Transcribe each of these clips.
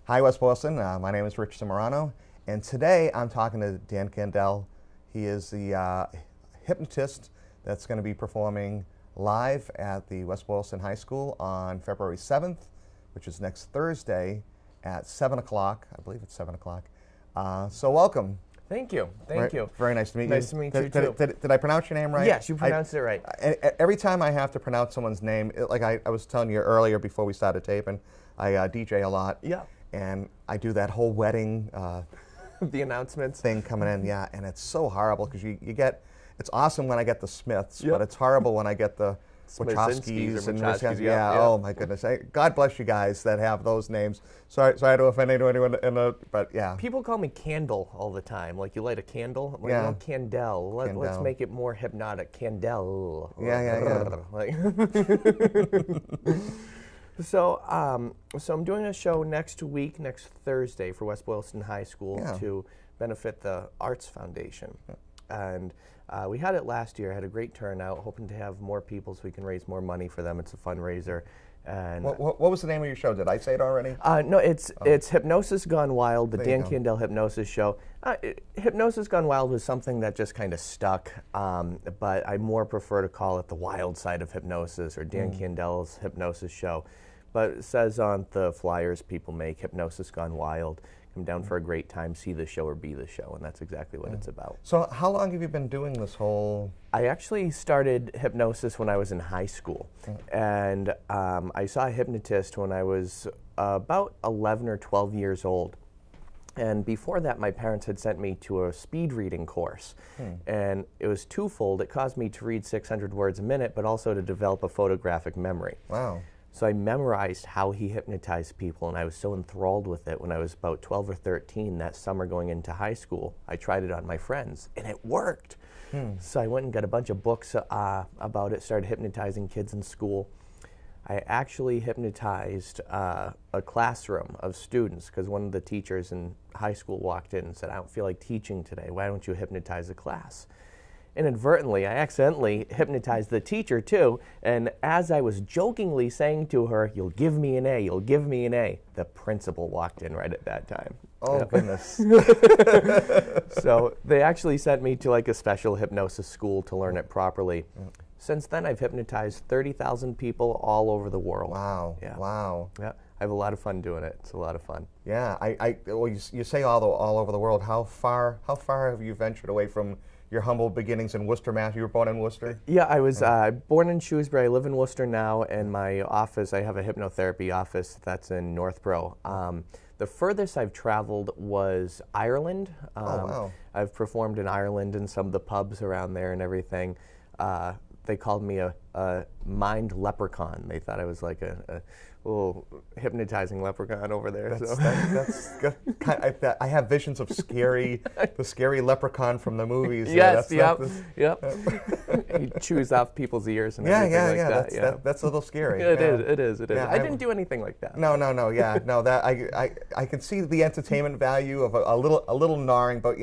Hi, West Boston. My name is Rich Simmarano, and today I'm talking to Dan Candell. He is the hypnotist that's going to be performing live at the West Boylston High School on February 7th, which is next Thursday at 7 o'clock. I believe it's 7 o'clock. So welcome. Thank you. Thank you. Very nice to meet you. Nice to meet you, too. Did I pronounce your name right? Yes, you pronounced it right. Every time I have to pronounce someone's name, like I was telling you earlier before we started taping, I DJ a lot. Yeah. And I do that whole wedding the announcements thing coming in, yeah, and it's so horrible because you get, it's awesome when I get the Smiths, yep. but it's horrible when I get the Wachowskis and Wachowskis, yeah, oh my goodness. God bless you guys that have those names. Sorry to offend anyone, but yeah. People call me Candle all the time. Like, you light a candle? I'm like, yeah. no, Candell. Let's make it more hypnotic. Candell. Yeah. Like So I'm doing a show next Thursday for West Boylston High School to benefit the Arts Foundation. And we had it last year, had a great turnout, hoping to have more people so we can raise more money for them. It's a fundraiser. And what was the name of your show? Did I say it already? No, it's Hypnosis Gone Wild, the Dan Candell Hypnosis Show. Hypnosis Gone Wild was something that just kind of stuck, but I more prefer to call it the wild side of hypnosis, or Dan Candell's Hypnosis Show. But it says on the flyers people make, Hypnosis Gone Wild. Come down for a great time, see the show or be the show, and that's exactly what it's about. So how long have you been doing this whole... I actually started hypnosis when I was in high school, and I saw a hypnotist when I was about 11 or 12 years old. And before that, my parents had sent me to a speed reading course, and it was twofold. It caused me to read 600 words a minute, but also to develop a photographic memory. Wow. So I memorized how he hypnotized people, and I was so enthralled with it when I was about 12 or 13 that summer going into high school. I tried it on my friends, and it worked. So I went and got a bunch of books about it, started hypnotizing kids in school. I actually hypnotized a classroom of students because one of the teachers in high school walked in and said, "I don't feel like teaching today. Why don't you hypnotize a class?" Inadvertently, I accidentally hypnotized the teacher too, and as I was jokingly saying to her, "You'll give me an A, you'll give me an A," the principal walked in right at that time. Oh, goodness. So they actually sent me to like a special hypnosis school to learn it properly. Since then, I've hypnotized 30,000 people all over the world. Wow. Yeah. Wow. Yeah. I have a lot of fun doing it. It's a lot of fun. Yeah. Well, you say all over the world. How far have you ventured away from your humble beginnings in Worcester, Mass? You were born in Worcester? Yeah, I was born in Shrewsbury. I live in Worcester now, and my office, I have a hypnotherapy office that's in Northborough. The furthest I've traveled was Ireland. Wow. I've performed in Ireland in some of the pubs around there and everything. They called me a mind leprechaun. They thought I was like a little hypnotizing leprechaun over there. I have visions of the scary leprechaun from the movies. Yes, yep. He chews off people's ears and everything like that. That's a little scary. It is. Yeah, I didn't do anything like that. No. That I can see the entertainment value of a little gnawing, but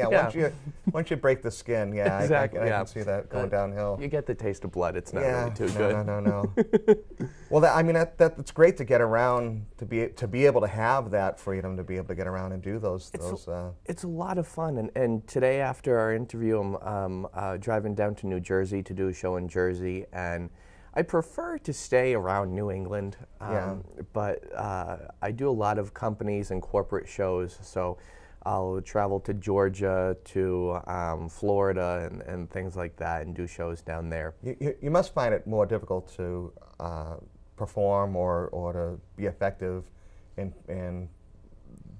once you break the skin, exactly. I can see that going downhill. You get the taste of blood. It's not really too good. No. Well, that's great to get around, to be able to have that freedom, to be able to get around and do those. It's a lot of fun, and today after our interview, I'm driving down to New Jersey to do a show in Jersey, and I prefer to stay around New England, but I do a lot of companies and corporate shows, so I'll travel to Georgia, to Florida, and things like that, and do shows down there. You must find it more difficult to perform or to be effective in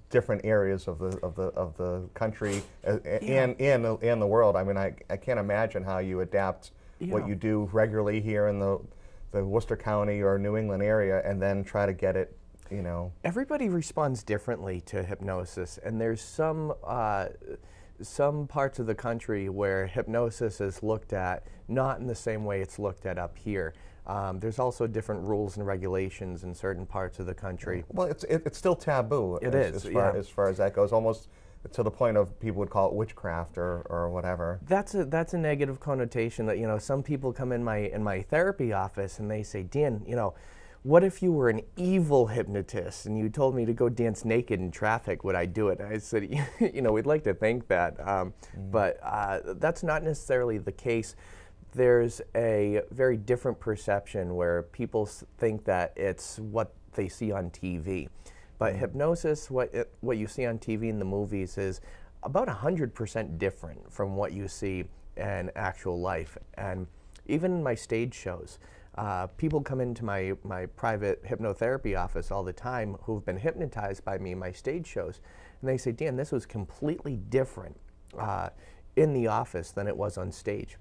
different areas of the country and the world. I mean, I can't imagine how you adapt what you do regularly here in the Worcester County or New England area, and then try to get it. Everybody responds differently to hypnosis, and there's some parts of the country where hypnosis is looked at not in the same way it's looked at up here. There's also different rules and regulations in certain parts of the country. Well, it's still taboo. As far as that goes, almost to the point of people would call it witchcraft or whatever. That's a negative connotation that some people come in my therapy office and they say, Dan, what if you were an evil hypnotist and you told me to go dance naked in traffic, would I do it? And I said, you know, we'd like to think that, but that's not necessarily the case. There's a very different perception where people think that it's what they see on TV. But hypnosis, what you see on TV in the movies is about 100% different from what you see in actual life. And even in my stage shows, people come into my private hypnotherapy office all the time who've been hypnotized by me in my stage shows, and they say, Dan, this was completely different in the office than it was on stage.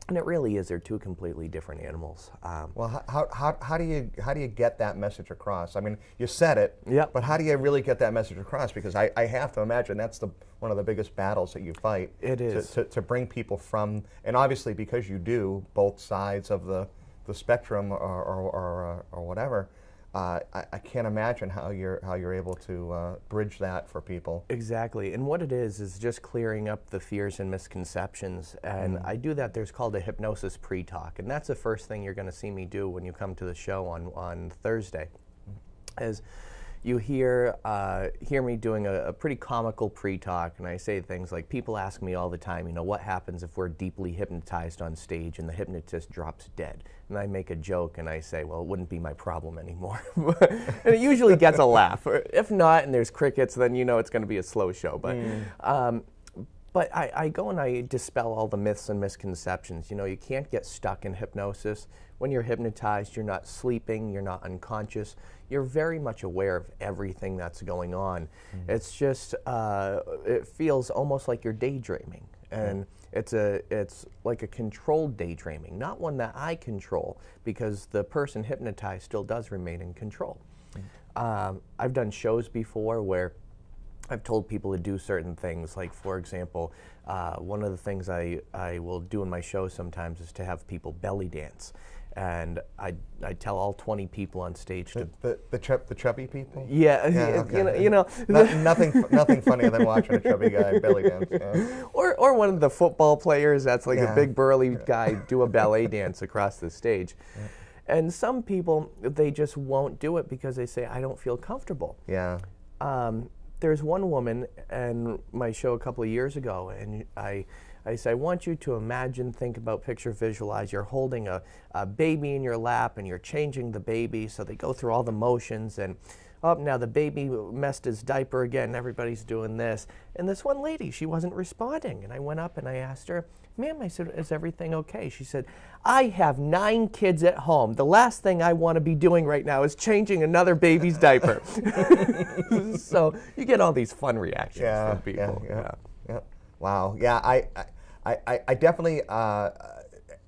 And it really is. They're two completely different animals. Well, how do you get that message across? I mean, you said it, Yep. but how do you really get that message across? Because I have to imagine that's one of the biggest battles that you fight. It is. To bring people from, and obviously because you do both sides of the spectrum or whatever, I can't imagine how you're able to bridge that for people. Exactly, and what it is just clearing up the fears and misconceptions, and I do that. There's called a hypnosis pre-talk, and that's the first thing you're going to see me do when you come to the show on Thursday, is you hear me doing a pretty comical pre-talk, and I say things like, people ask me all the time, you know, what happens if we're deeply hypnotized on stage and the hypnotist drops dead? And I make a joke and I say, well, it wouldn't be my problem anymore. And it usually gets a laugh. Or if not, and there's crickets, then you know it's going to be a slow show. But I go and I dispel all the myths and misconceptions. You know, you can't get stuck in hypnosis. When you're hypnotized, you're not sleeping, you're not unconscious. You're very much aware of everything that's going on. It's just, it feels almost like you're daydreaming. And it's like a controlled daydreaming, not one that I control, because the person hypnotized still does remain in control. I've done shows before where I've told people to do certain things, like, for example, one of the things I will do in my show sometimes is to have people belly dance. And I tell all 20 people on stage to The chubby people. yeah, okay. you know nothing funnier than watching a chubby guy belly dance. or one of the football players that's like a big burly guy do a ballet dance across the stage. And some people, they just won't do it because they say, I don't feel comfortable. Yeah. There's one woman in my show a couple of years ago, and I say, I want you to imagine, think about, picture, visualize. You're holding a baby in your lap and you're changing the baby. So they go through all the motions, and now the baby messed his diaper again. Everybody's doing this. And this one lady, she wasn't responding. And I went up and I asked her, ma'am, I said, is everything okay? She said, I have 9 kids at home. The last thing I want to be doing right now is changing another baby's diaper. So you get all these fun reactions from people. Yeah. Wow. Yeah. I definitely,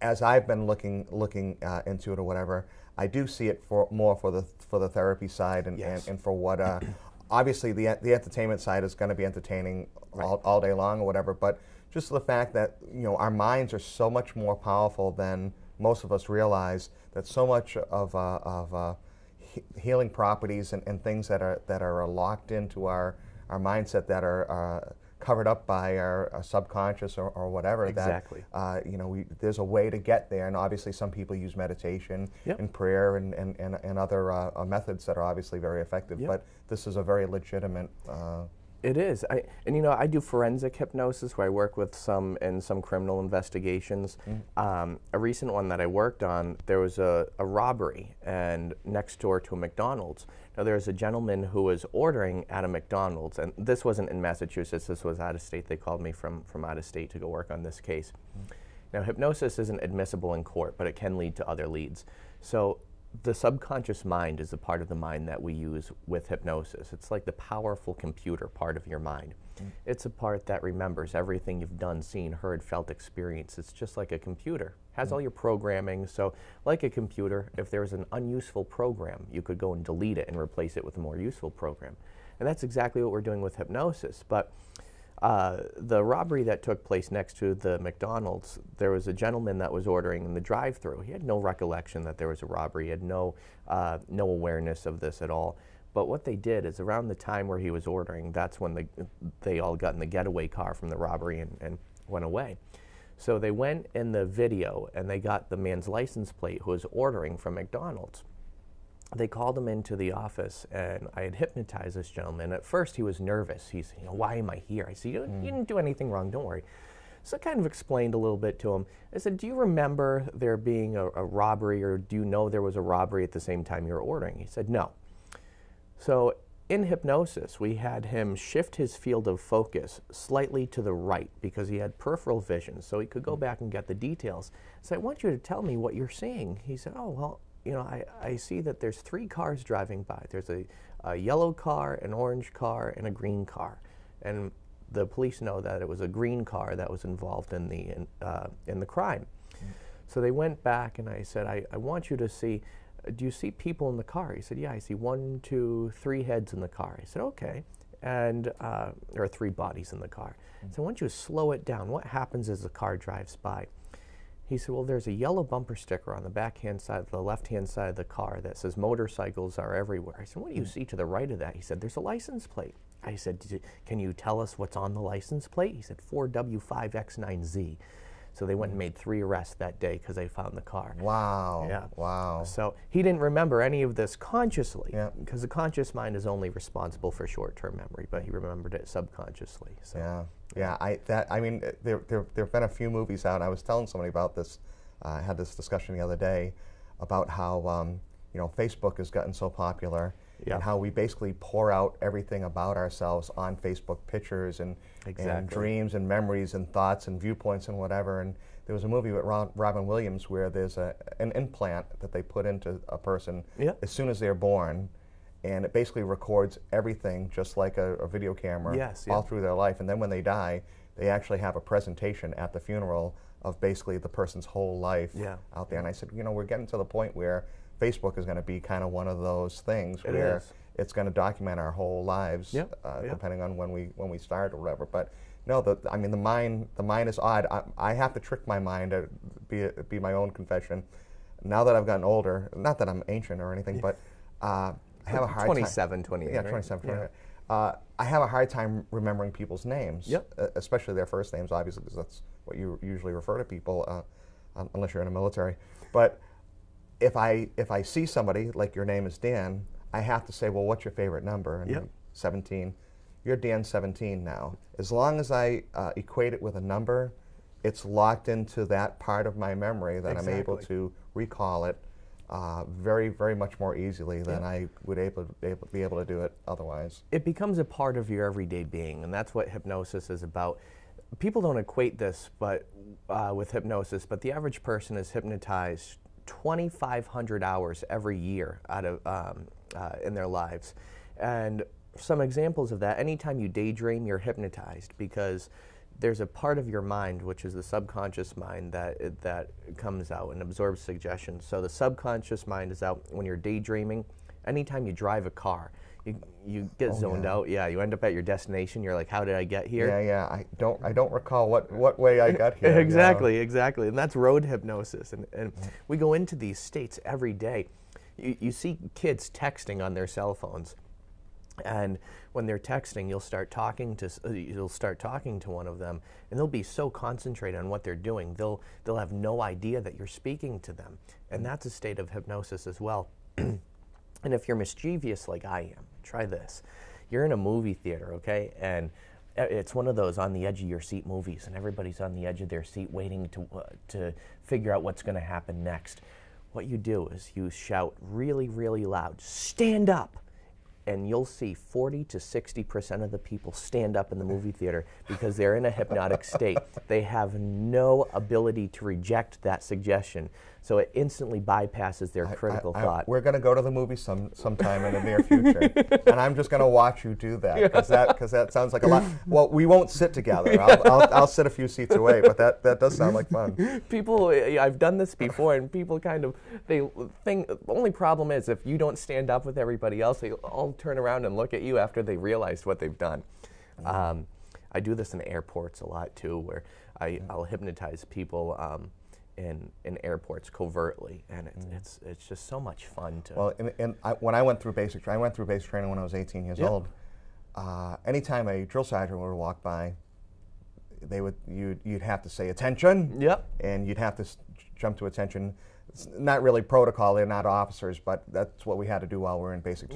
as I've been looking into it or whatever, I do see it more for the therapy side and for what obviously the entertainment side is going to be entertaining all day long or whatever, but just the fact that, you know, our minds are so much more powerful than most of us realize, that so much of healing properties and things that are locked into our mindset, that are covered up by our subconscious or whatever. Exactly. That, you know, there's a way to get there, and obviously some people use meditation and prayer and other methods that are obviously very effective. But this is a very legitimate. It is. And you know, I do forensic hypnosis where I work with some criminal investigations. A recent one that I worked on, there was a robbery and next door to a McDonald's. Now there was a gentleman who was ordering at a McDonald's, and this wasn't in Massachusetts, this was out of state. They called me from out of state to go work on this case. Now hypnosis isn't admissible in court, but it can lead to other leads. So the subconscious mind is the part of the mind that we use with hypnosis. It's like the powerful computer part of your mind. It's a part that remembers everything you've done, seen, heard, felt, experienced. It's just like a computer. Has all your programming. So like a computer, if there's an unuseful program, you could go and delete it and replace it with a more useful program. And that's exactly what we're doing with hypnosis. But the robbery that took place next to the McDonald's, there was a gentleman that was ordering in the drive-thru. He had no recollection that there was a robbery. He had no awareness of this at all. But what they did is, around the time where he was ordering, that's when they all got in the getaway car from the robbery and went away. So they went in the video and they got the man's license plate who was ordering from McDonald's. they called him into the office, and I had hypnotized this gentleman. At first, he was nervous. He's, why am I here? I said, you didn't do anything wrong, don't worry. So I kind of explained a little bit to him. I said, do you remember there being a robbery, or do you know there was a robbery at the same time you were ordering? He said, no. So in hypnosis, we had him shift his field of focus slightly to the right because he had peripheral vision, so he could go back and get the details. So I want you to tell me what you're seeing. He said, oh, well, I see that there's 3 cars driving by. There's a yellow car, an orange car, and a green car. And the police know that it was a green car that was involved in the crime. So they went back, and I said, I want you to see, do you see people in the car? He said, yeah, I see 1, 2, 3 heads in the car. I said, okay. And there are 3 bodies in the car. So I want you to slow it down. What happens as the car drives by? He said, well, there's a yellow bumper sticker on the backhand side, the left-hand side of the car that says motorcycles are everywhere. I said, what do you see to the right of that? He said, there's a license plate. I said, can you tell us what's on the license plate? He said, 4W5X9Z. So they went and made 3 arrests that day because they found the car. Wow. Yeah. Wow. So he didn't remember any of this consciously, Yeah. because the conscious mind is only responsible for short-term memory, but he remembered it subconsciously. So. Yeah. Yeah. I mean, there've been a few movies out. And I was telling somebody about this. I had this discussion the other day about how Facebook has gotten so popular. Yeah. And how we basically pour out everything about ourselves on Facebook, pictures and dreams and memories and thoughts and viewpoints and whatever. And there was a movie with Robin Williams where there's an implant that they put into a person as soon as they're born, and it basically records everything just like a video camera all through their life. And then when they die, they actually have a presentation at the funeral of basically the person's whole life out there. And I said, we're getting to the point where Facebook is going to be kind of one of those things where it's going to document our whole lives, depending on when we start or whatever. But no, the mind is odd. I have to trick my mind to be my own confession. Now that I've gotten older, not that I'm ancient or anything, but I have a hard 27, 28. Yeah, 27, 28. I have a hard time remembering people's names, especially their first names, obviously, because that's what you usually refer to people, unless you're in the military. But if I see somebody, like your name is Dan, I have to say, well, what's your favorite number? And 17. You're Dan 17 now. As long as I equate it with a number, it's locked into that part of my memory that I'm able to recall it very, very much more easily than I would be able to do it otherwise. It becomes a part of your everyday being, and that's what hypnosis is about. People don't equate this with hypnosis, but the average person is hypnotized 2,500 hours every year out of in their lives. And some examples of that, anytime you daydream, you're hypnotized, because there's a part of your mind, which is the subconscious mind, that comes out and absorbs suggestions. So the subconscious mind is out when you're daydreaming. Anytime you drive a car, you get zoned out. Yeah, you end up at your destination. You're like, how did I get here? Yeah. I don't recall what way I got here. Exactly. And that's road hypnosis. And we go into these states every day. You see kids texting on their cell phones. And when they're texting, you'll start talking to one of them, and they'll be so concentrated on what they're doing, they'll have no idea that you're speaking to them. And that's a state of hypnosis as well. And if you're mischievous like I am, try this. You're in a movie theater, okay? And it's one of those on the edge of your seat movies, and everybody's on the edge of their seat waiting to figure out what's going to happen next. What you do is you shout really, really loud, "Stand up!" And you'll see 40 to 60% of the people stand up in the movie theater because they're in a hypnotic state. They have no ability to reject that suggestion, so it instantly bypasses their critical thought. We're going to go to the movie sometime in the near future, and I'm just going to watch you do that, because that sounds like a lot. Well, we won't sit together. I'll sit a few seats away, but that does sound like fun. People, I've done this before, and people they think, the only problem is if you don't stand up with everybody else, they all turn around and look at you after they realized what they've done. I do this in airports a lot too, where I'll hypnotize people in airports covertly, and it's just so much fun to. Well, when I went through basic training when I was 18 years old. Anytime a drill sergeant would walk by, you'd have to say attention. Yep. And you'd have to jump to attention. it's not really protocol. They're not officers, but that's what we had to do while we were in basic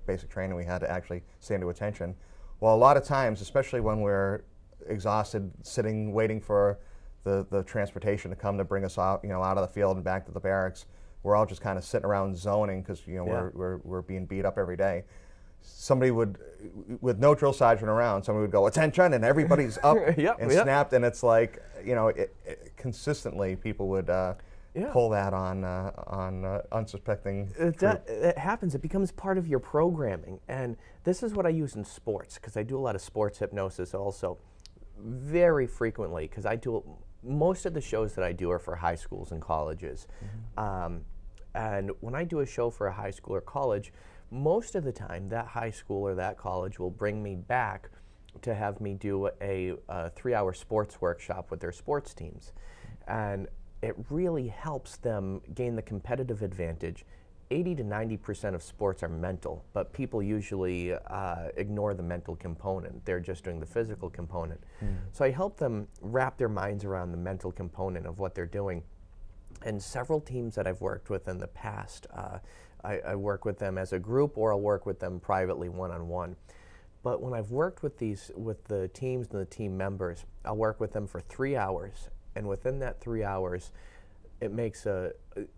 basic training. We had to actually stand to attention. Well, a lot of times, especially when we're exhausted, sitting waiting for the transportation to come to bring us out, out of the field and back to the barracks, we're all just kind of sitting around zoning because we're being beat up every day. Somebody would, with no drill sergeant around, somebody would go, "Attention," and everybody's up and snapped, and it's like, consistently people would pull that on unsuspecting. It happens. It becomes part of your programming, and this is what I use in sports because I do a lot of sports hypnosis also, very frequently because I do most of the shows that I do are for high schools and colleges, and when I do a show for a high school or college, most of the time that high school or that college will bring me back to have me do a 3-hour sports workshop with their sports teams, and it really helps them gain the competitive advantage. 80 to 90% of sports are mental, but people usually ignore the mental component. They're just doing the physical component. So I help them wrap their minds around the mental component of what they're doing. And several teams that I've worked with in the past, I work with them as a group, or I'll work with them privately one-on-one. But when I've worked with the teams and the team members, I'll work with them for 3 hours, and within that 3 hours, it makes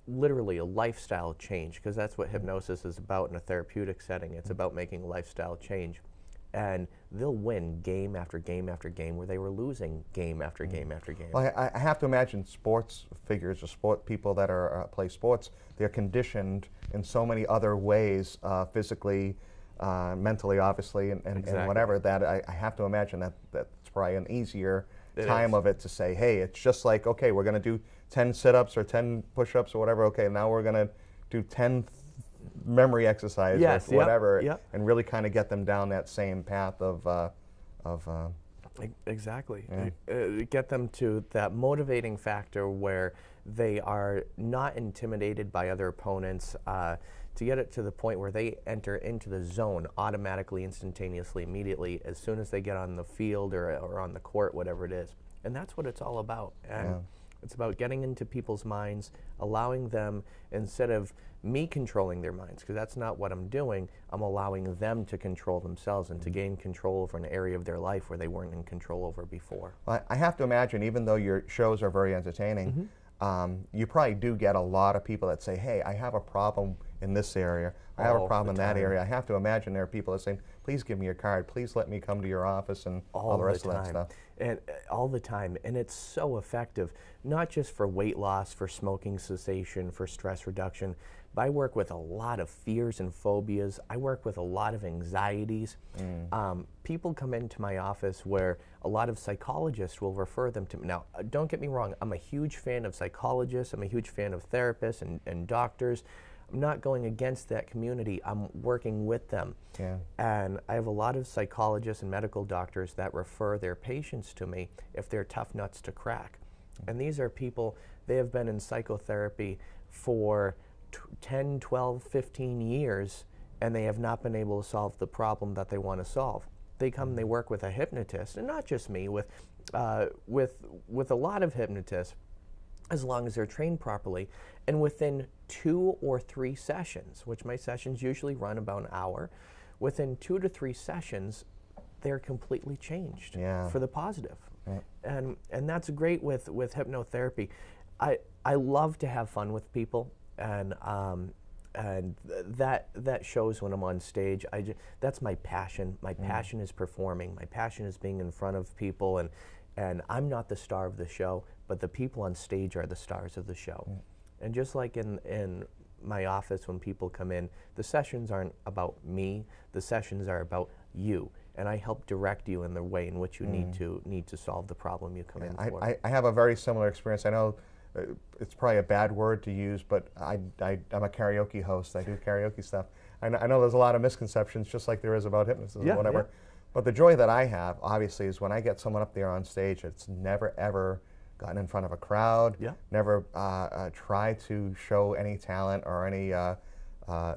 literally a lifestyle change, because that's what hypnosis is about in a therapeutic setting. It's about making a lifestyle change. And they'll win game after game after game where they were losing game after game after game. Well, I have to imagine sports figures or sport people that are play sports, they're conditioned in so many other ways, physically, mentally, obviously, and whatever, that I have to imagine that's probably an easier time of it to say, hey, it's just like, okay, we're going to do 10 sit-ups or 10 push-ups or whatever. Okay, now we're going to do 10 memory exercises or whatever, and really kind of get them down that same path of exactly. Get them to that motivating factor where they are not intimidated by other opponents, to get it to the point where they enter into the zone automatically, instantaneously, immediately, as soon as they get on the field or on the court, whatever it is. And that's what it's all about. And it's about getting into people's minds, allowing them, instead of me controlling their minds, because that's not what I'm doing, I'm allowing them to control themselves and to gain control over an area of their life where they weren't in control over before. Well, I have to imagine, even though your shows are very entertaining, you probably do get a lot of people that say, hey, I have a problem in this area, I have a problem in that area. I have to imagine there are people that say, please give me your card, please let me come to your office, and all the rest of that stuff. And all the time, and it's so effective, not just for weight loss, for smoking cessation, for stress reduction, but I work with a lot of fears and phobias. I work with a lot of anxieties. People come into my office where a lot of psychologists will refer them to me. Now, don't get me wrong, I'm a huge fan of psychologists, I'm a huge fan of therapists and doctors. I'm not going against that community, I'm working with them. And I have a lot of psychologists and medical doctors that refer their patients to me if they're tough nuts to crack. And these are people, they have been in psychotherapy for 10, 12, 15 years, and they have not been able to solve the problem that they want to solve. They come, they work with a hypnotist, and not just me, with a lot of hypnotists, as long as they're trained properly. And within 2 or 3 sessions, which my sessions usually run about an hour, within 2 to 3 sessions, they're completely changed for the positive. And that's great with hypnotherapy. I love to have fun with people, and that shows when I'm on stage. That's my passion. My passion is performing. My passion is being in front of people, and I'm not the star of the show, but the people on stage are the stars of the show. And just like in my office, when people come in, the sessions aren't about me, the sessions are about you. And I help direct you in the way in which you need to solve the problem you come in for. I have a very similar experience. I know it's probably a bad word to use, but I'm a karaoke host. I do karaoke stuff. I know there's a lot of misconceptions, just like there is about hypnosis or whatever. But the joy that I have, obviously, is when I get someone up there on stage that's never, ever gotten in front of a crowd, never tried to show any talent or any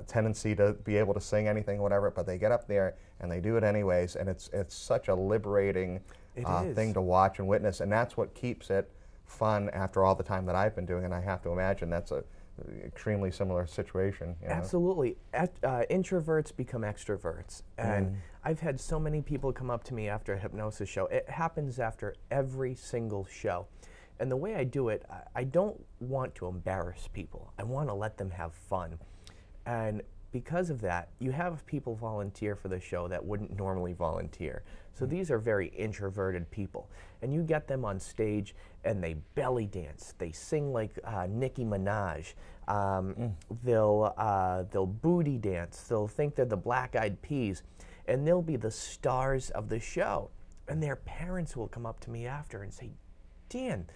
tendency to be able to sing anything, whatever, but they get up there and they do it anyways, and it's such a liberating thing to watch and witness, and that's what keeps it fun after all the time that I've been doing, and I have to imagine that's extremely similar situation. You know? Absolutely. Introverts become extroverts. And I've had so many people come up to me after a hypnosis show. It happens after every single show. And the way I do it, I don't want to embarrass people. I want to let them have fun. And because of that, you have people volunteer for the show that wouldn't normally volunteer. So these are very introverted people. And you get them on stage and they belly dance. They sing like Nicki Minaj. They'll booty dance. They'll think they're the Black Eyed Peas. And they'll be the stars of the show. And their parents will come up to me after and say, Dan,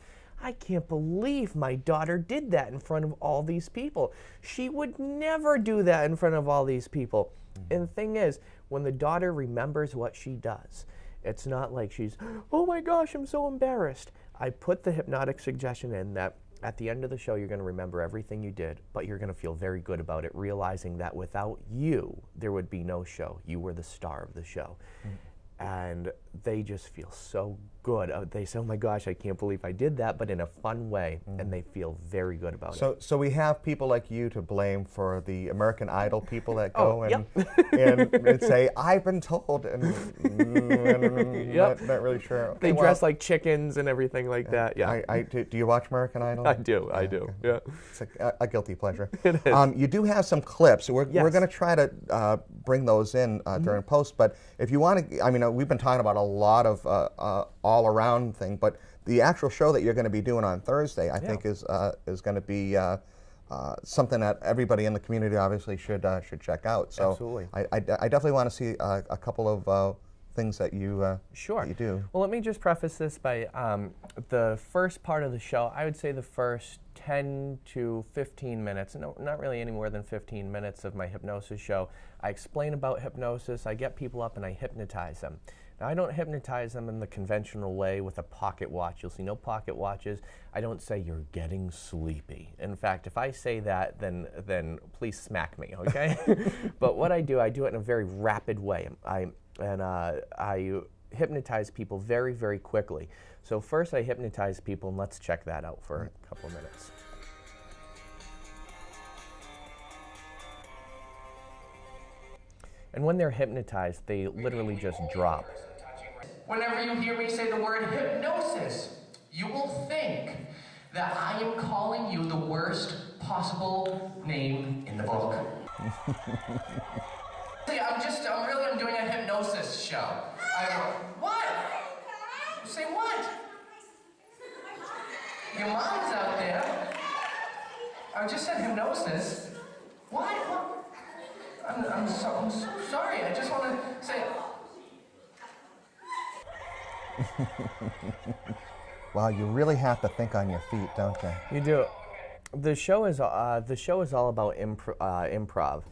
I can't believe my daughter did that in front of all these people. She would never do that in front of all these people. And the thing is, when the daughter remembers what she does, it's not like she's, oh my gosh, I'm so embarrassed. I put the hypnotic suggestion in that at the end of the show, you're going to remember everything you did, but you're going to feel very good about it, realizing that without you, there would be no show. You were the star of the show. And they just feel so good. They say, oh my gosh, I can't believe I did that, but in a fun way, and they feel very good about it. So we have people like you to blame for the American Idol people that go and say, I've been told, and not really sure. Okay, they dress like chickens and everything like that, do you watch American Idol? I do, yeah. It's like a guilty pleasure. It is. You do have some clips. We're going to try to bring those in during post, but if you want to, I mean, we've been talking about a lot of all-around thing, but the actual show that you're going to be doing on Thursday, I think, is going to be something that everybody in the community obviously should check out. So absolutely. I definitely want to see a couple of things that you that you do. Well, let me just preface this by the first part of the show. I would say the first 10 to 15 minutes, no, not really any more than 15 minutes of my hypnosis show. I explain about hypnosis. I get people up and I hypnotize them. Now, I don't hypnotize them in the conventional way with a pocket watch. You'll see no pocket watches. I don't say you're getting sleepy. In fact, if I say that, then please smack me, okay? But what I do it in a very rapid way. I hypnotize people very, very quickly. So first I hypnotize people, and let's check that out for a couple of minutes. And when they're hypnotized, they literally just drop. Whenever you hear me say the word hypnosis, you will think that I am calling you the worst possible name in the book. See, I'm doing a hypnosis show. What? Say what? Your mom's out there. I just said hypnosis. What? I'm so sorry. I just want to say. Wow, you really have to think on your feet, don't you? You do. The show is all about improv,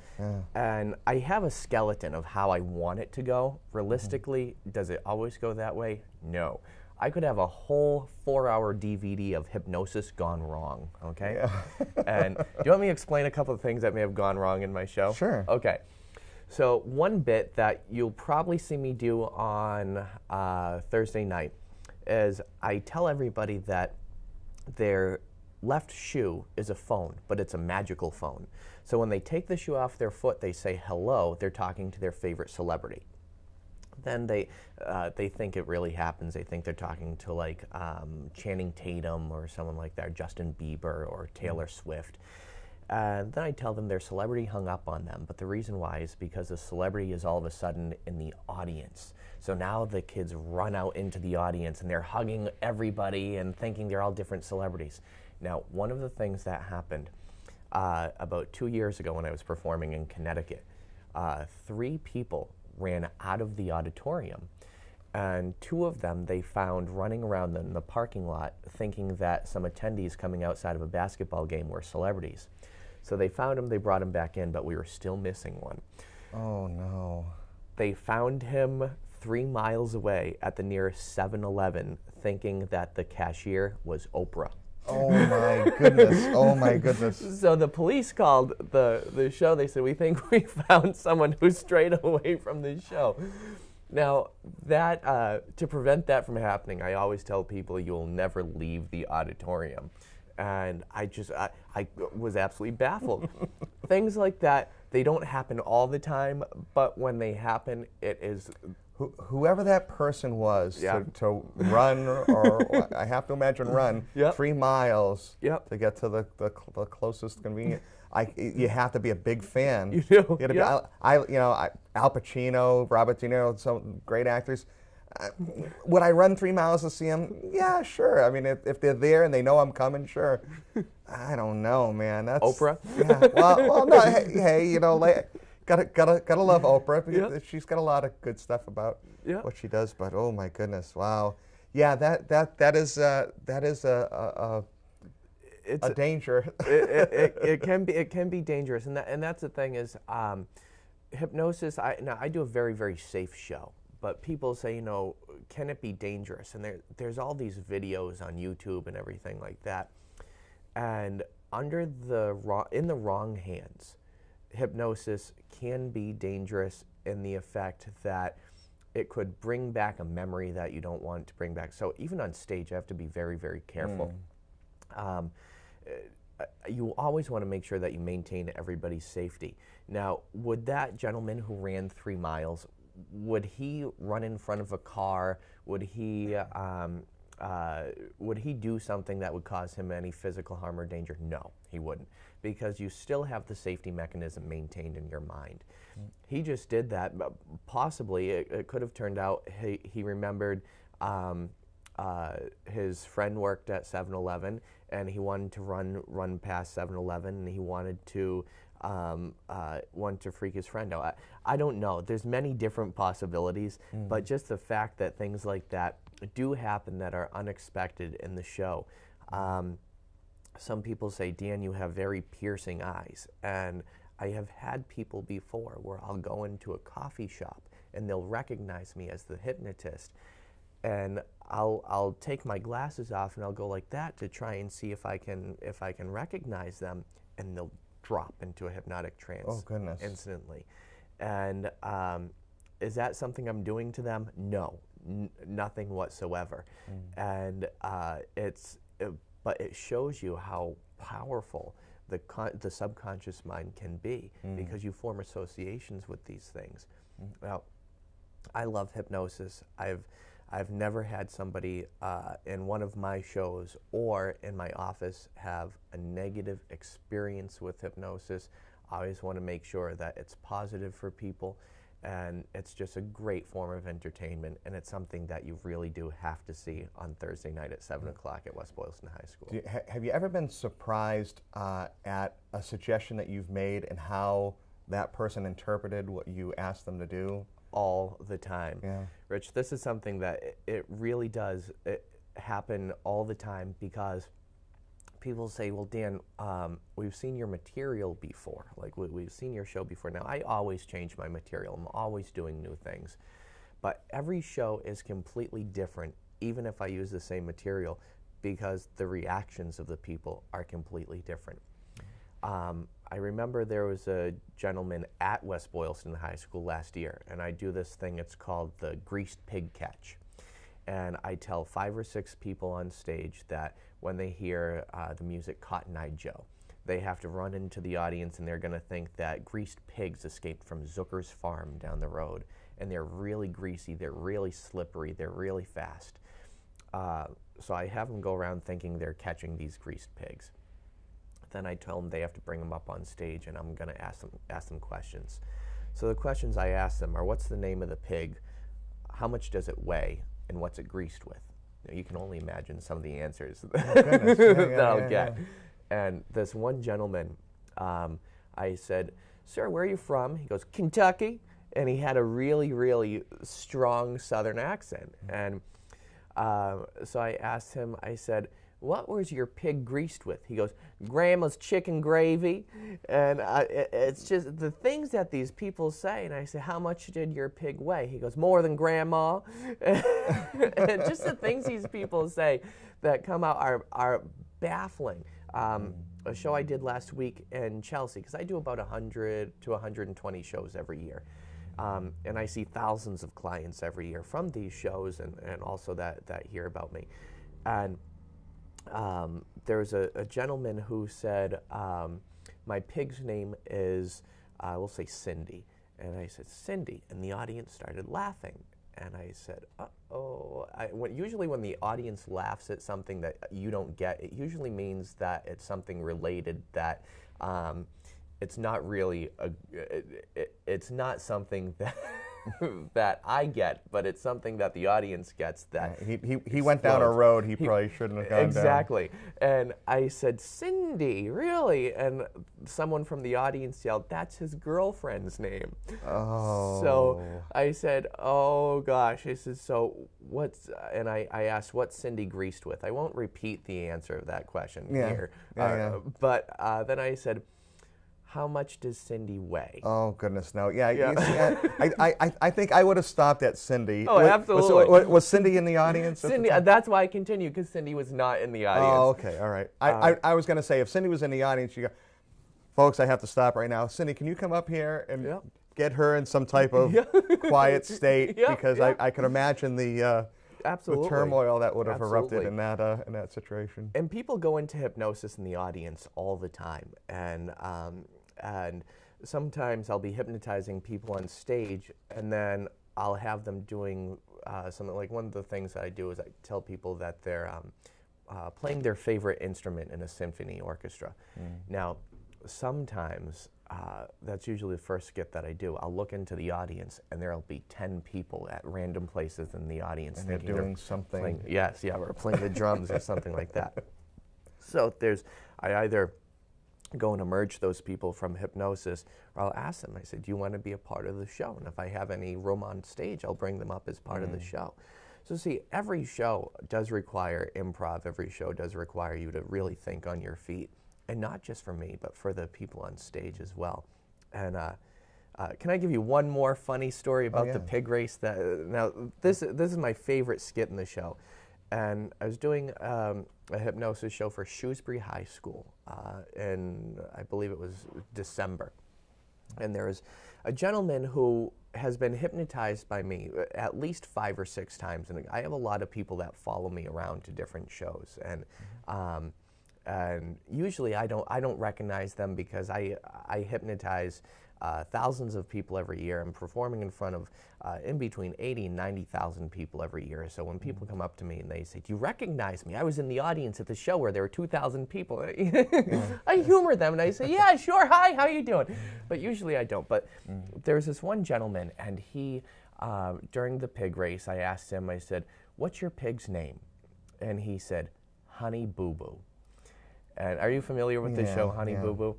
and I have a skeleton of how I want it to go. Realistically, does it always go that way? No. I could have a whole 4-hour DVD of hypnosis gone wrong, okay? Yeah. And do you want me to explain a couple of things that may have gone wrong in my show? Sure. Okay. So one bit that you'll probably see me do on Thursday night is I tell everybody that their left shoe is a phone, but it's a magical phone. So when they take the shoe off their foot, they say hello, they're talking to their favorite celebrity. Then they think it really happens. They think they're talking to like Channing Tatum or someone like that, or Justin Bieber or Taylor Swift. Then I tell them their celebrity hung up on them, but the reason why is because the celebrity is all of a sudden in the audience. So now the kids run out into the audience and they're hugging everybody and thinking they're all different celebrities. Now, one of the things that happened about 2 years ago when I was performing in Connecticut, 3 people ran out of the auditorium, and 2 of them they found running around in the parking lot thinking that some attendees coming outside of a basketball game were celebrities. So they found him, they brought him back in, but we were still missing one. Oh no. They found him 3 miles away at the nearest 7-Eleven thinking that the cashier was Oprah. Oh my goodness, oh my goodness. So the police called the show. They said, we think we found someone who strayed away from the show. Now, that to prevent that from happening, I always tell people you'll never leave the auditorium. And I was absolutely baffled. Things like that, they don't happen all the time, but when they happen, it is... Whoever that person was to run, or I have to imagine run, 3 miles to get to the closest convenient. You have to be a big fan. You do. Al Pacino, Robert De Niro, some great actors. Would I run 3 miles to see them? Yeah, sure. I mean, if they're there and they know I'm coming, sure. I don't know, man. That's Oprah. Yeah. Well, no. Hey, gotta love Oprah. She's got a lot of good stuff about what she does. But oh my goodness, wow. Yeah, that is a danger. It can be dangerous, and that's the thing is, hypnosis. I do a very, very safe show, but people say, can it be dangerous? And there's all these videos on YouTube and everything like that, and in the wrong hands, hypnosis can be dangerous in the effect that it could bring back a memory that you don't want to bring back. So even on stage, I have to be very, very careful. You always want to make sure that you maintain everybody's safety. Now, would that gentleman who ran 3 miles, would he run in front of a car? Would he do something that would cause him any physical harm or danger? No, he wouldn't, because you still have the safety mechanism maintained in your mind. He just did that. Possibly, it could have turned out he remembered his friend worked at 7-Eleven, and he wanted to run past 7-Eleven, and he wanted to freak his friend out. I don't know. There's many different possibilities, but just the fact that things like that do happen that are unexpected in the show. Some people say, Dan, you have very piercing eyes, and I have had people before where I'll go into a coffee shop and they'll recognize me as the hypnotist, and I'll take my glasses off and I'll go like that to try and see if I can recognize them, and they'll drop into a hypnotic trance. Oh goodness! Instantly. And is that something I'm doing to them? No, nothing whatsoever. And but it shows you how powerful the subconscious mind can be, because you form associations with these things. Now, I love hypnosis. I've never had somebody in one of my shows or in my office have a negative experience with hypnosis. I always want to make sure that it's positive for people, and it's just a great form of entertainment, and it's something that you really do have to see on Thursday night at 7 o'clock at West Boylston High School. Have you ever been surprised at a suggestion that you've made and how that person interpreted what you asked them to do? All the time. Yeah. Rich, this is something that it really does happen all the time, because people say, well, Dan, we've seen your material before. Like, we've seen your show before. Now, I always change my material. I'm always doing new things. But every show is completely different, even if I use the same material, because the reactions of the people are completely different. I remember there was a gentleman at West Boylston High School last year, and I do this thing, it's called the greased pig catch. And I tell 5 or 6 people on stage that when they hear the music Cotton Eye Joe, they have to run into the audience, and they're going to think that greased pigs escaped from Zucker's farm down the road, and they're really greasy, they're really slippery, they're really fast. So I have them go around thinking they're catching these greased pigs. Then I tell them they have to bring them up on stage, and I'm going to ask them questions. So the questions I ask them are, what's the name of the pig, how much does it weigh, and what's it greased with? You can only imagine some of the answers that I'll get. And this one gentleman, I said, sir, where are you from? He goes, Kentucky. And he had a really, really strong Southern accent. And so I asked him, I said, what was your pig greased with? He goes, Grandma's chicken gravy. And it's just the things that these people say. And I say, how much did your pig weigh? He goes, more than Grandma. And just the things these people say that come out are baffling. A show I did last week in Chelsea, because I do about 100 to 120 shows every year. And I see thousands of clients every year from these shows, and also that hear about me. And There's a gentleman who said, my pig's name is, we'll say Cindy. And I said, Cindy. And the audience started laughing. And I said, uh-oh. Usually when the audience laughs at something that you don't get, it usually means that it's something related that it's not really, it's not something that that I get, but it's something that the audience gets. That he went down a road he probably shouldn't have gone down. Exactly. And I said, Cindy, really? And someone from the audience yelled, that's his girlfriend's name. Oh. So I said, oh gosh. I said, so what's, and I asked, what's Cindy greased with? I won't repeat the answer of that question here. But then I said, how much does Cindy weigh? Oh goodness, no! Yeah, you see, I think I would have stopped at Cindy. Oh, absolutely. Was Cindy in the audience? Cindy, that's why I continued, because Cindy was not in the audience. Oh, okay, all right. I was going to say, if Cindy was in the audience, you go, folks, I have to stop right now. Cindy, can you come up here and get her in some type of quiet state? Because I could imagine the turmoil that would have erupted in that situation. And people go into hypnosis in the audience all the time, and sometimes I'll be hypnotizing people on stage, and then I'll have them doing something like, one of the things that I do is I tell people that they're playing their favorite instrument in a symphony orchestra. Now, sometimes that's usually the first skit that I do. I'll look into the audience, and there'll be 10 people at random places in the audience. And they're doing something. We're playing the drums or something like that. So I either go and emerge those people from hypnosis, or I'll ask them, I said, do you want to be a part of the show? And if I have any room on stage, I'll bring them up as part of the show. So see, every show does require improv. Every show does require you to really think on your feet. And not just for me, but for the people on stage as well. And can I give you one more funny story about the pig race? Now, this is my favorite skit in the show. And I was doing a hypnosis show for Shrewsbury High School in, I believe it was December. And there was a gentleman who has been hypnotized by me at least 5 or 6 times. And I have a lot of people that follow me around to different shows. And usually I don't recognize them, because I hypnotize thousands of people every year. I'm performing in front of in between 80 and 90,000 people every year. So when people come up to me and they say, do you recognize me? I was in the audience at the show where there were 2,000 people. I humor them and I say, yeah, sure, hi, how you doing? But usually I don't. But there's this one gentleman, and he, during the pig race, I asked him, I said, what's your pig's name? And he said, Honey Boo Boo. And are you familiar with the show Honey Boo Boo?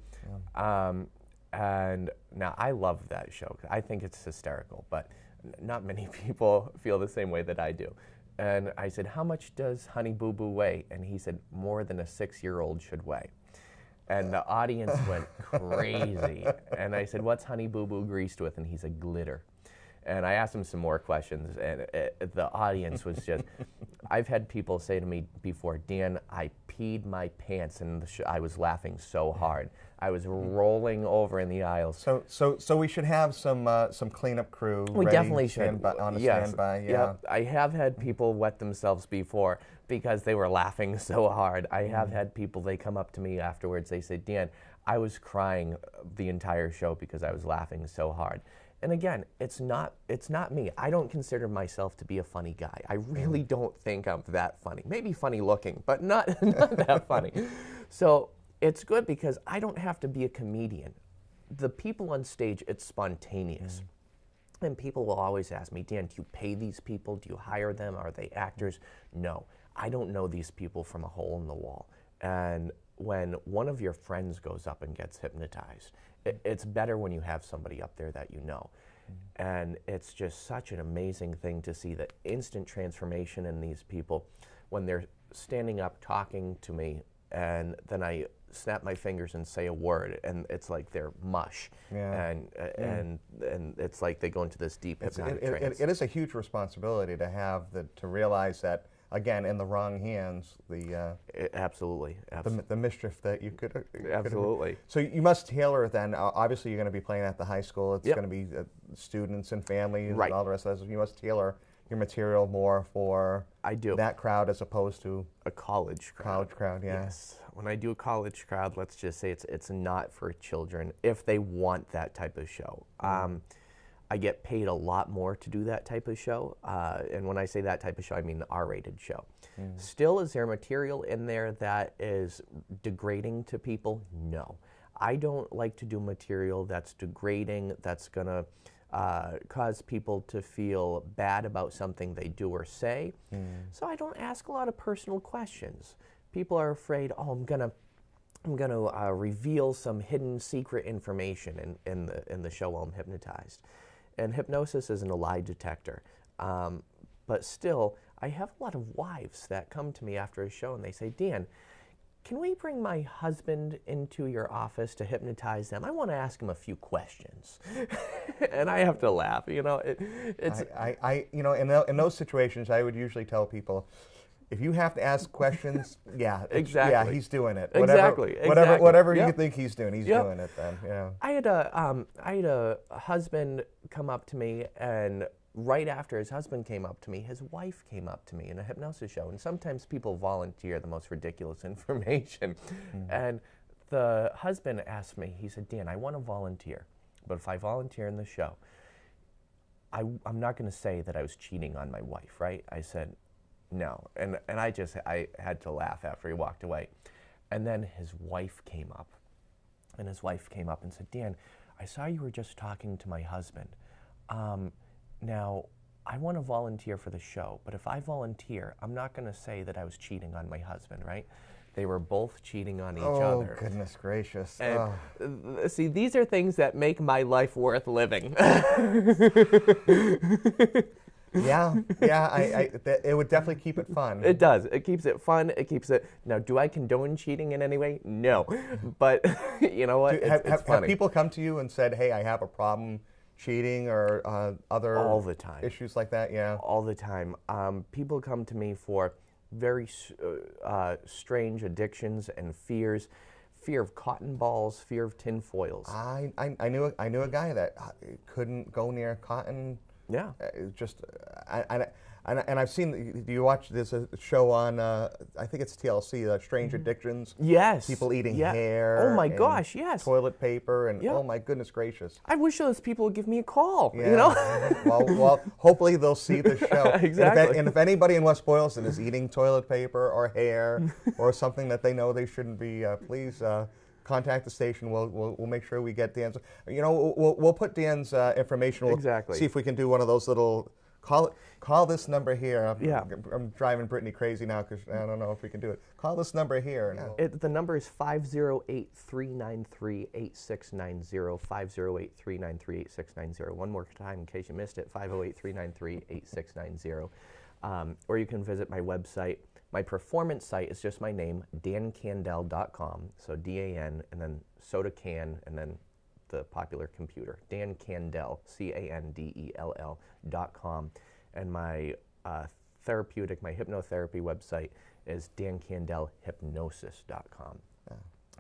And now I love that show. I think it's hysterical, but not many people feel the same way that I do. And I said, how much does Honey Boo Boo weigh? And he said, more than a 6-year-old should weigh. And the audience went crazy. And I said, what's Honey Boo Boo greased with? And he said, glitter. And I asked him some more questions, and the audience was just, I've had people say to me before, Dan, I peed my pants, and I was laughing so hard. I was rolling over in the aisles. So we should have some cleanup crew. We ready, definitely should. On a standby. Yeah. I have had people wet themselves before because they were laughing so hard. I have had people, they come up to me afterwards, they say, Dan, I was crying the entire show because I was laughing so hard. And again, it's not me. I don't consider myself to be a funny guy. I really don't think I'm that funny. Maybe funny looking, but not that funny. So it's good because I don't have to be a comedian. The people on stage, it's spontaneous. And people will always ask me, Dan, do you pay these people? Do you hire them? Are they actors? No, I don't know these people from a hole in the wall. And when one of your friends goes up and gets hypnotized, it's better when you have somebody up there that you know. And it's just such an amazing thing to see the instant transformation in these people when they're standing up talking to me, and then I snap my fingers and say a word, and it's like they're mush. And it's like they go into this deep hypnotic trance. It is a huge responsibility to have to realize that, again, in the wrong hands, absolutely. The mischief that you could absolutely. So you must tailor it then. Obviously, you're going to be playing at the high school. It's going to be students and families and all the rest of that. So you must tailor your material more for I do. that crowd as opposed to A college crowd. college crowd, yeah. Yes. When I do a college crowd, let's just say it's not for children if they want that type of show. I get paid a lot more to do that type of show. And when I say that type of show, I mean the R-rated show. Still, is there material in there that is degrading to people? No. I don't like to do material that's degrading, that's going to cause people to feel bad about something they do or say. So I don't ask a lot of personal questions. People are afraid, oh, I'm gonna reveal some hidden secret information in the show while I'm hypnotized. And hypnosis isn't a lie detector. But still, I have a lot of wives that come to me after a show and they say, Dan, can we bring my husband into your office to hypnotize them? I want to ask him a few questions. And I have to laugh, you know. It's you know, in those situations, I would usually tell people, if you have to ask questions, yeah, exactly. Yeah, he's doing it. Exactly. Whatever Yep. you think he's doing, he's Yep. doing it then. Yeah. I had a husband come up to me, and right after his husband came up to me, his wife came up to me in a hypnosis show. And sometimes people volunteer the most ridiculous information. And the husband asked me, he said, Dan, I want to volunteer, but if I volunteer in the show, I'm not going to say that I was cheating on my wife, right? I said, no. And I had to laugh after he walked away. And then his wife came up. And his wife came up and said, Dan, I saw you were just talking to my husband. Now, I want to volunteer for the show, but if I volunteer, I'm not going to say that I was cheating on my husband, right? They were both cheating on each other. Oh, goodness gracious. And see, these are things that make my life worth living. Yeah, it would definitely keep it fun. It does. It keeps it fun. It keeps it. Now, do I condone cheating in any way? No. But you know what? It's funny. Have people come to you and said, hey, I have a problem cheating or other all the time issues like that? Yeah. All the time. People come to me for very strange addictions and fears. Fear of cotton balls, fear of tin foils. I knew a guy that couldn't go near cotton. Yeah. And I've seen. Do you watch? There's a show on. I think it's TLC. Strange Addictions. Yes. People eating hair. Oh my gosh! Yes. Toilet paper and Yep. oh my goodness gracious. I wish those people would give me a call. Yeah. You know. well, hopefully they'll see the show. Exactly. And if anybody in West Boylston is eating toilet paper or hair or something that they know they shouldn't be, please. Contact the station. We'll make sure we get Dan's. You know, we'll put Dan's information. We'll Exactly. see if we can do one of those little call this number here. Yeah. I'm driving Brittany crazy now because I don't know if we can do it. Call this number here. The number is 508-393-8690. 508-393-8690. One more time in case you missed it. 508-393-8690. Or you can visit my website. My performance site is just my name, dancandell.com. So DAN and then soda can and then the popular computer. DanCandell, CANDELL.com. And my therapeutic, my hypnotherapy website is dancandellhypnosis.com.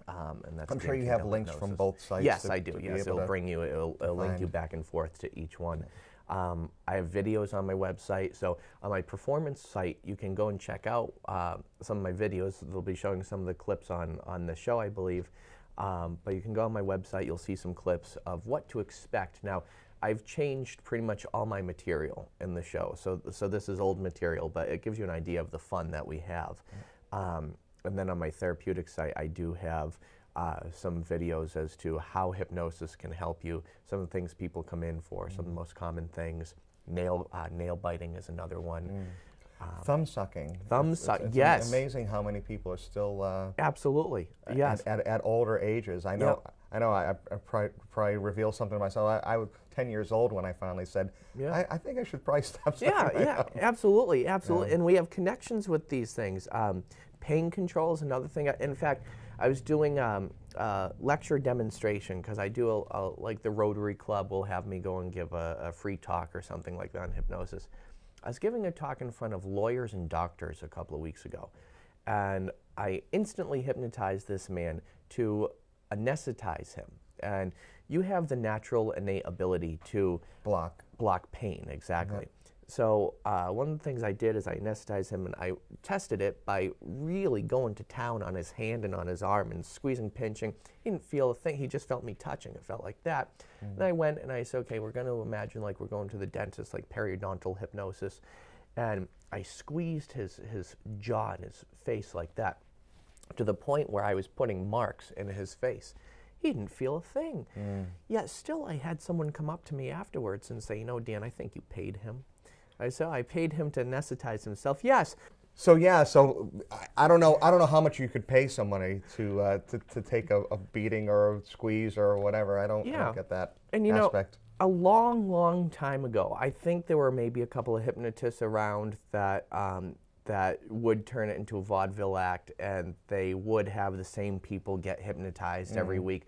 And that's I'm sure you have links from both sites. Yes, I do. Yes, it'll bring you. It'll link you back and forth to each one. I have videos on my website. So on my performance site, you can go and check out some of my videos. They'll be showing some of the clips on the show, I believe. But you can go on my website. You'll see some clips of what to expect. Now, I've changed pretty much all my material in the show. So this is old material, but it gives you an idea of the fun that we have. And then on my therapeutic site, I do have some videos as to how hypnosis can help you, some of the things people come in for, some of the most common things. Nail biting is another one. Thumb sucking. Yes. It's amazing how many people are still absolutely yes at older ages. I know. Yep. I know. I probably reveal something to myself. I was 10 years old when I finally said, I think I should probably stop. Yeah. Absolutely. Yeah. And we have connections with these things. Pain control is another thing. In fact, I was doing lecture demonstration because I do like the Rotary Club will have me go and give a free talk or something like that on hypnosis. I was giving a talk in front of lawyers and doctors a couple of weeks ago, and I instantly hypnotized this man to anesthetize him. And you have the natural innate ability to block pain, exactly. So one of the things I did is I anesthetized him, and I tested it by really going to town on his hand and on his arm and squeezing, pinching. He didn't feel a thing. He just felt me touching. It felt like that. And I went and I said, okay, we're going to imagine like we're going to the dentist, like periodontal hypnosis. And I squeezed his jaw and his face like that to the point where I was putting marks in his face. He didn't feel a thing. Yet still I had someone come up to me afterwards and say, you know, Dan, I think you paid him. I said, I paid him to anesthetize himself. Yes. So yeah, so I don't know how much you could pay somebody to take a beating or a squeeze or whatever. I don't get that and you aspect. know, a long time ago, I think there were maybe a couple of hypnotists around that that would turn it into a vaudeville act, and they would have the same people get hypnotized every week.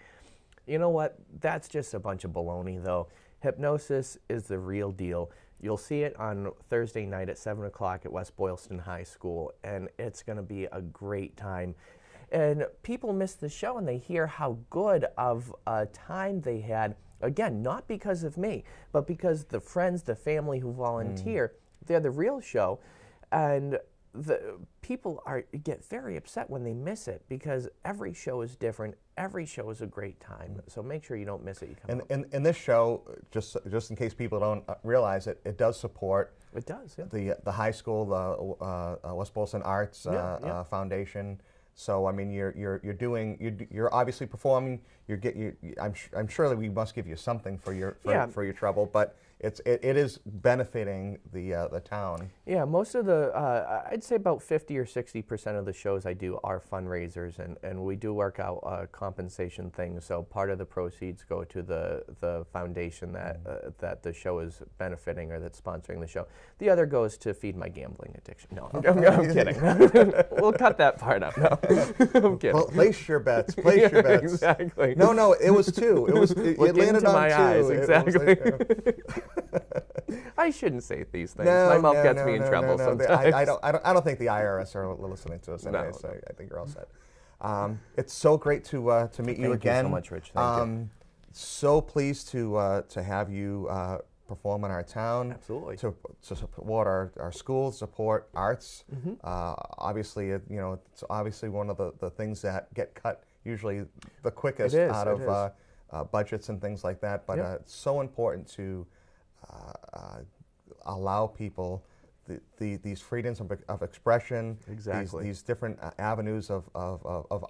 You know what? That's just a bunch of baloney, though. Hypnosis is the real deal. You'll see it on Thursday night at 7 o'clock at West Boylston High School, and it's going to be a great time. And people miss the show, and they hear how good of a time they had. Again, not because of me, but because the friends, the family who volunteer, they're the real show. And the people get very upset when they miss it, because every show is different. Every show is a great time. So make sure you don't miss it. You come out. And this show, just in case people don't realize it, it does support. It does, yeah. The high school, the West Boylston Arts Foundation. So I mean, you're obviously performing. I'm sure that we must give you something for your trouble, but it is benefiting the town. Yeah, most of the I'd say about 50 or 60% of the shows I do are fundraisers, and we do work out compensation things. So part of the proceeds go to the foundation that the show is benefiting or that's sponsoring the show. The other goes to feed my gambling addiction. No, I'm kidding. We'll cut that part out. No, I'm kidding. Well, place your bets. Place your bets. Exactly. No, it was two. It landed into on my two. eyes. Exactly. I shouldn't say these things. My mouth gets me in trouble sometimes. I don't think the IRS are listening to us anyway. So I think you're all set. It's so great to meet you again. Thank you so much, Rich. Thank you. So pleased to have you perform in our town. Absolutely. To support our schools, support arts. Obviously, it's obviously one of the things that get cut usually the quickest out of budgets and things like that. But it's so important to allow people these freedoms of expression, exactly. these different avenues of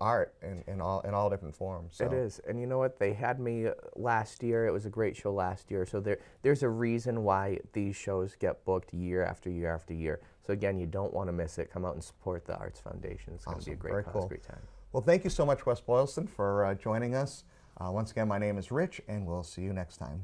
art in all different forms. So. It is, and you know what? They had me last year. It was a great show last year. So there's a reason why these shows get booked year after year after year. So again, you don't want to miss it. Come out and support the Arts Foundation. It's going to be a great cause, great time. Well, thank you so much, West Boylston, for joining us. Once again, my name is Rich, and we'll see you next time.